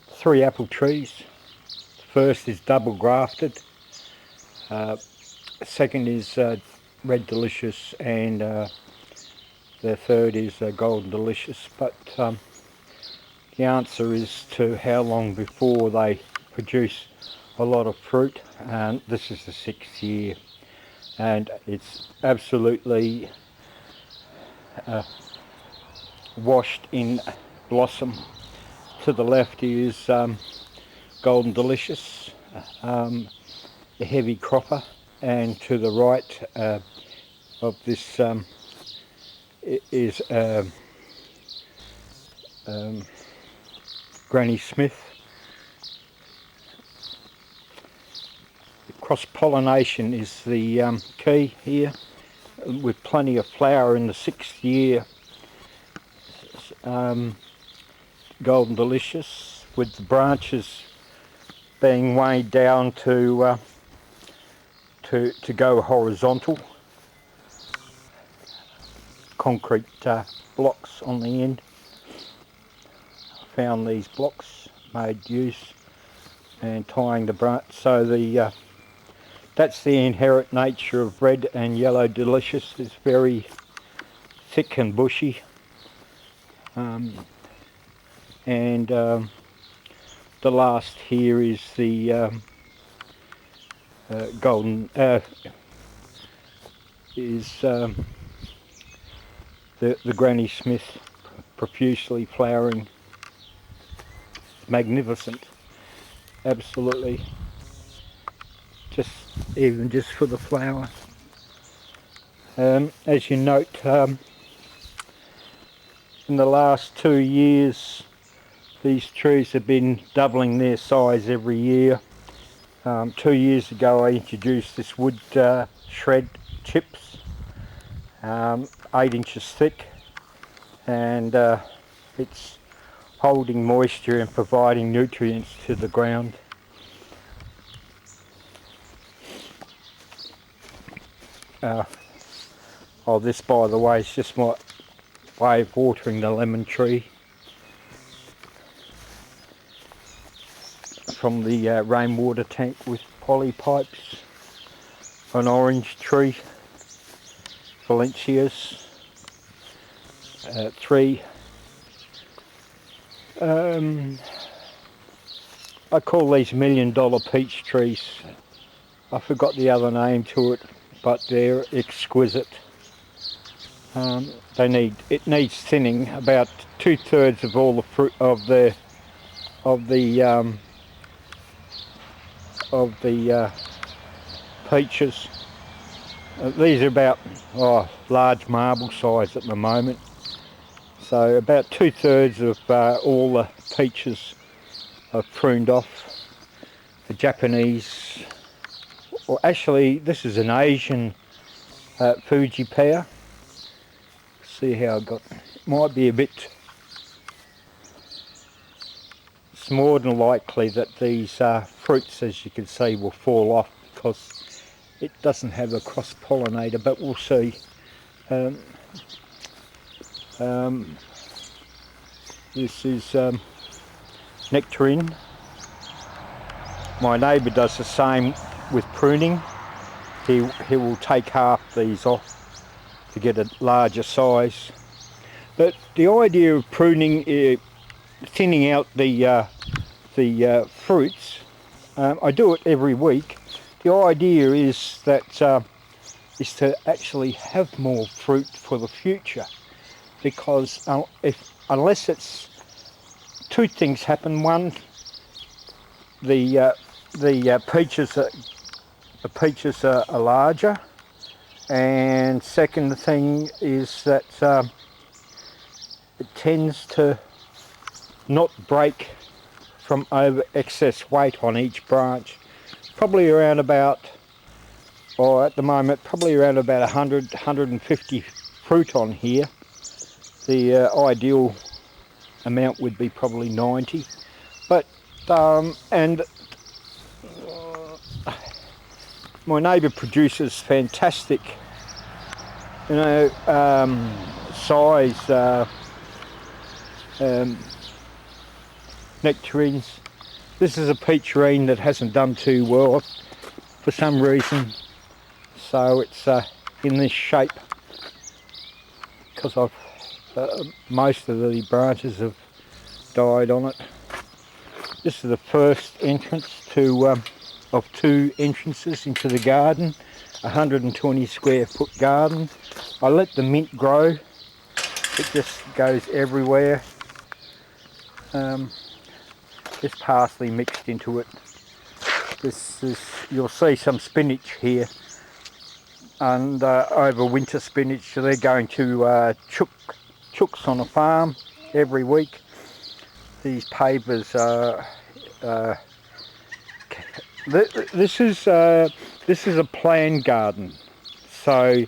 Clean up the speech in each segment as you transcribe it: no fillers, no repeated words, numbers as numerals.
three apple trees. The first is double grafted. Second is Red Delicious, and the third is Golden Delicious. But the answer is to how long before they produce a lot of fruit, and this is the 6th year, and it's absolutely washed in blossom. To the left is Golden Delicious, the heavy cropper, and to the right of this is Granny Smith. Cross-pollination is the key here, with plenty of flower in the 6th year. Golden Delicious, with the branches being weighed down to go horizontal. Concrete blocks on the end. I found these blocks, made use, and tying the branch. So that's the inherent nature of Red and Yellow Delicious. It's very thick and bushy. And the last here is the golden the Granny Smith, profusely flowering, magnificent, absolutely, just for the flower. As you note, in the last 2 years these trees have been doubling their size every year. 2 years ago I introduced this wood shred chips, 8 inches thick, and it's holding moisture and providing nutrients to the ground. This, by the way, is just my way of watering the lemon tree from the rainwater tank with poly pipes. An orange tree, Valencias, 3 I call these $1 million peach trees. I forgot the other name to it, but they're exquisite. It needs thinning. About 2/3 of all the fruit of the peaches. These are about large marble size at the moment. So about 2/3 of all the peaches are pruned off. The Japanese, or actually this is an Asian Fuji pear. See how I got, might be a bit, it's more than likely that these fruits, as you can see, will fall off because it doesn't have a cross-pollinator, but we'll see. This is nectarine. My neighbour does the same with pruning. He will take half these off to get a larger size. But the idea of pruning, thinning out the fruits, I do it every week. The idea is that is to actually have more fruit for the future, because unless it's, two things happen. One, the peaches are larger, and second thing is that it tends to not break from over excess weight on each branch. Probably around about, or at the moment, probably around about 100, 150 fruit on here. The ideal amount would be probably 90. But, and my neighbour produces fantastic, size nectarines. This is a peacherine that hasn't done too well for some reason, so it's in this shape because most of the branches have died on it. This is the first entrance to of two entrances into the garden, 120 square foot garden. I let the mint grow, it just goes everywhere. This parsley mixed into it. This is, you'll see some spinach here, and over winter spinach. So they're going to chooks on a farm every week. These pavers are this is a planned garden, so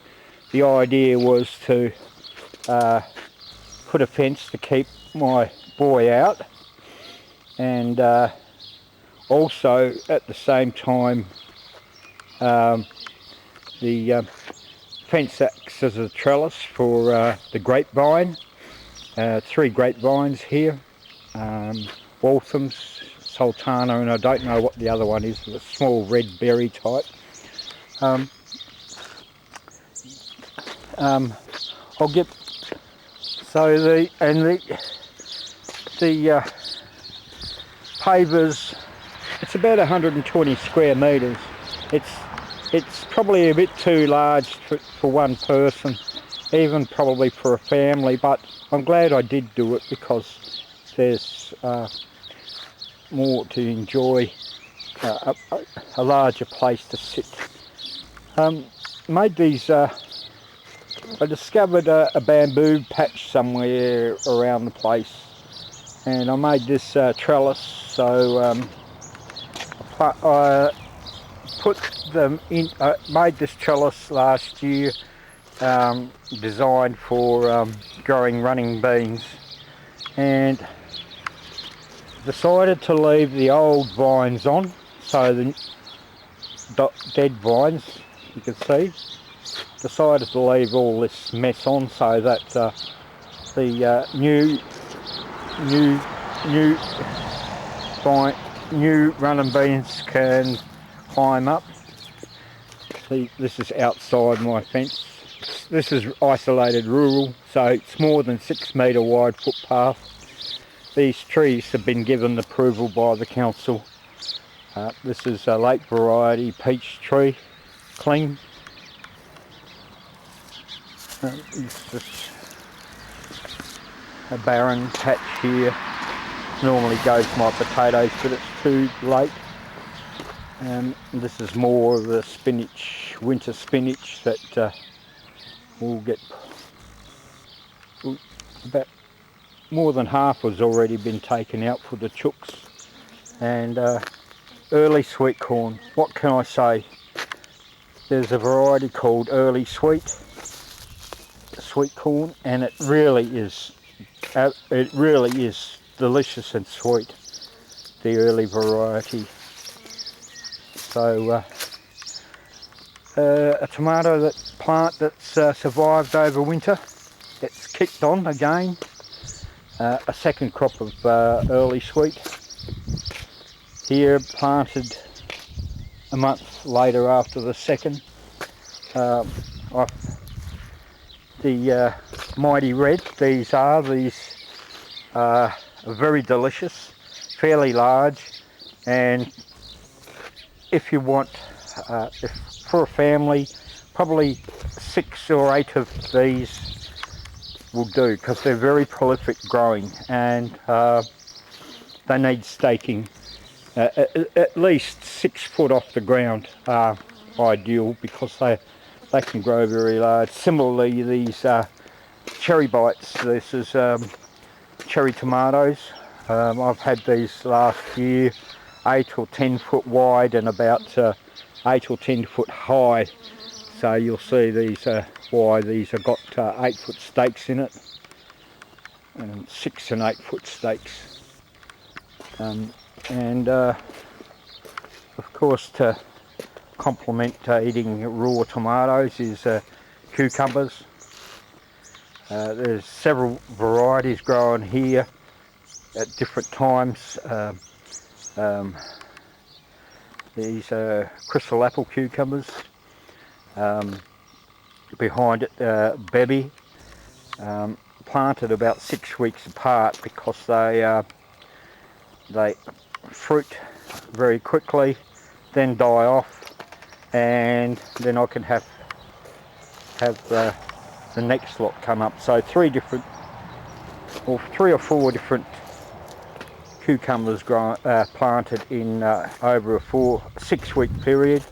the idea was to put a fence to keep my boy out, and also at the same time the fence acts as a trellis for the grapevine. 3 grapevines here, Walthams, Sultana, and I don't know what the other one is, a small red berry type. I'll get, so the pavers, it's about 120 square metres. It's probably a bit too large for one person, even probably for a family, but I'm glad I did do it because there's more to enjoy, a larger place to sit. Made these, I discovered a bamboo patch somewhere around the place, and I made this trellis, so I put them in, made this trellis last year, designed for growing running beans, and decided to leave the old vines on, so the dead vines, you can see. Decided to leave all this mess on so that the new running beans can climb up. See, this is outside my fence. This is isolated rural, so it's more than 6 metre wide footpath. These trees have been given approval by the council. This is a late variety peach tree, clean. It's just a barren patch here. Normally goes my potatoes, but it's too late. This is more of the spinach, winter spinach that will get about more than half has already been taken out for the chooks. And early sweet corn, what can I say? There's a variety called early sweet corn, and it really is delicious and sweet, the early variety. So a tomato plant that's survived over winter, it's kicked on again. A second crop of early sweet here, planted a month later after the second. The Mighty Red, these are very delicious, fairly large, and if you want, for a family, probably 6 or 8 of these will do, because they're very prolific growing, and they need staking. At least 6 foot off the ground are ideal, because they can grow very large. Similarly, these cherry bites, this is cherry tomatoes. I've had these last year, 8 or 10 foot wide and about 8 or 10 foot high. So you'll see these why these have got 8 foot stakes in it, and 6 and 8 foot stakes. And of course, to complement eating raw tomatoes is cucumbers. There's several varieties growing here. at different times. These are crystal apple cucumbers. Behind it, Bebby, planted about 6 weeks apart because they fruit very quickly, then die off, and then I can have the next lot come up. So three or four different cucumbers planted in over a 6 week period.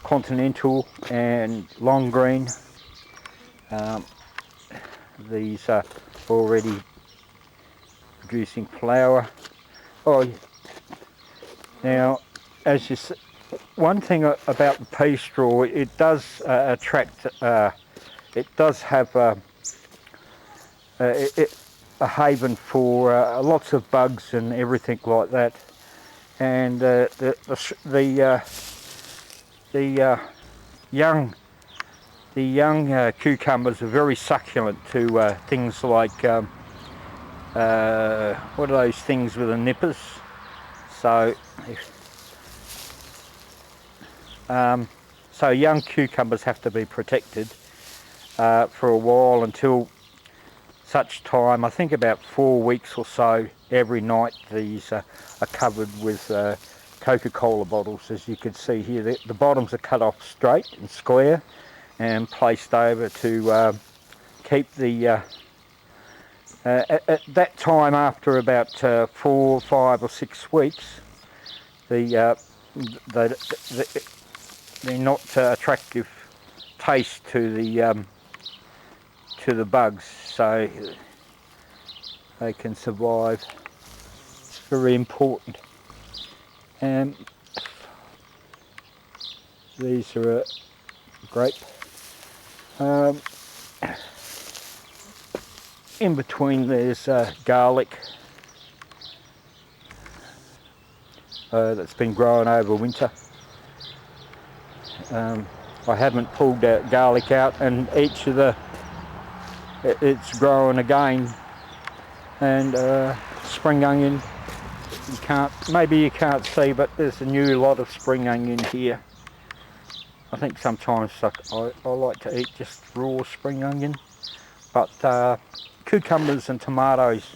Continental and long green. These are already producing flower. Oh, now, as you see, one thing about the pea straw, it does attract. It does have a haven for lots of bugs and everything like that. And the young cucumbers are very succulent to things like what are those things with the nippers? So so young cucumbers have to be protected for a while, until such time, I think about 4 weeks or so. Every night these are covered with Coca-Cola bottles. As you can see here, the bottoms are cut off straight and square and placed over to keep the at that time, after about 4, 5 or 6 weeks, they're not attractive taste to the bugs, so they can survive. It's very important. And these are a grape. In between there's garlic that's been growing over winter. I haven't pulled garlic out, and each of it's growing again. And spring onion, maybe you can't see, but there's a new lot of spring onion here. I think sometimes I like to eat just raw spring onion, but cucumbers and tomatoes,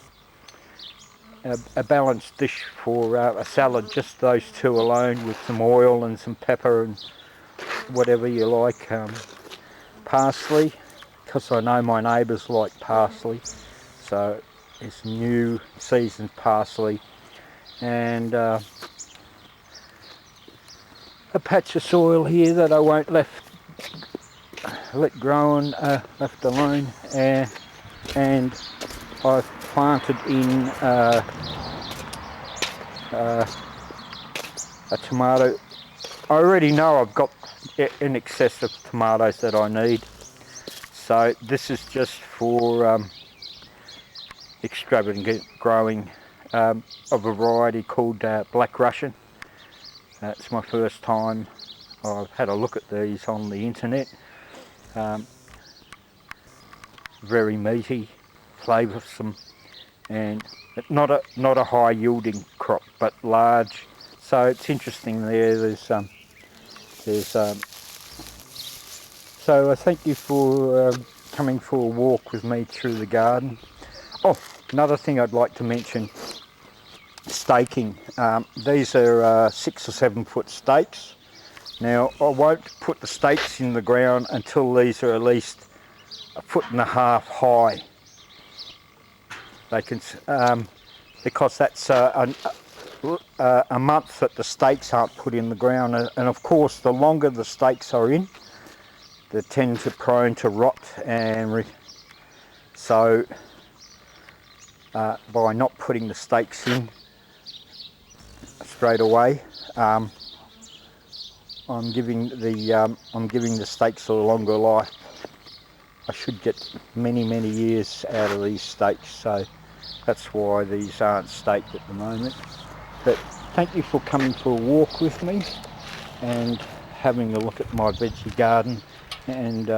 a balanced dish for a salad, just those two alone, with some oil and some pepper and whatever you like. Parsley, because I know my neighbours like parsley, so it's new seasoned parsley, and a patch of soil here that I won't let grow and left alone, and I've planted in a tomato. I already know I've got in excess of tomatoes that I need, so this is just for extravagant growing of a variety called Black Russian. It's my first time. I've had a look at these on the internet. Very meaty, flavoursome, and not a high yielding crop, but large. So it's interesting there. So I thank you for coming for a walk with me through the garden. Oh, another thing I'd like to mention, staking. These are 6 or 7 foot stakes. Now I won't put the stakes in the ground until these are at least 1.5 feet high. They can, because that's a month that the stakes aren't put in the ground, and of course the longer the stakes are in, they tend to prone to rot, and so by not putting the stakes in straight away, I'm giving the stakes a longer life. I should get many years out of these stakes, so that's why these aren't staked at the moment. But thank you for coming for a walk with me and having a look at my veggie garden, and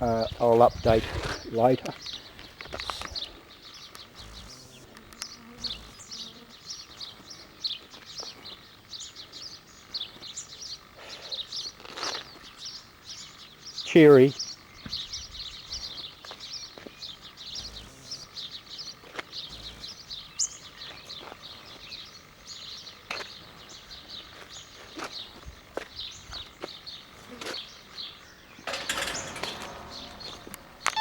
I'll update later. cherry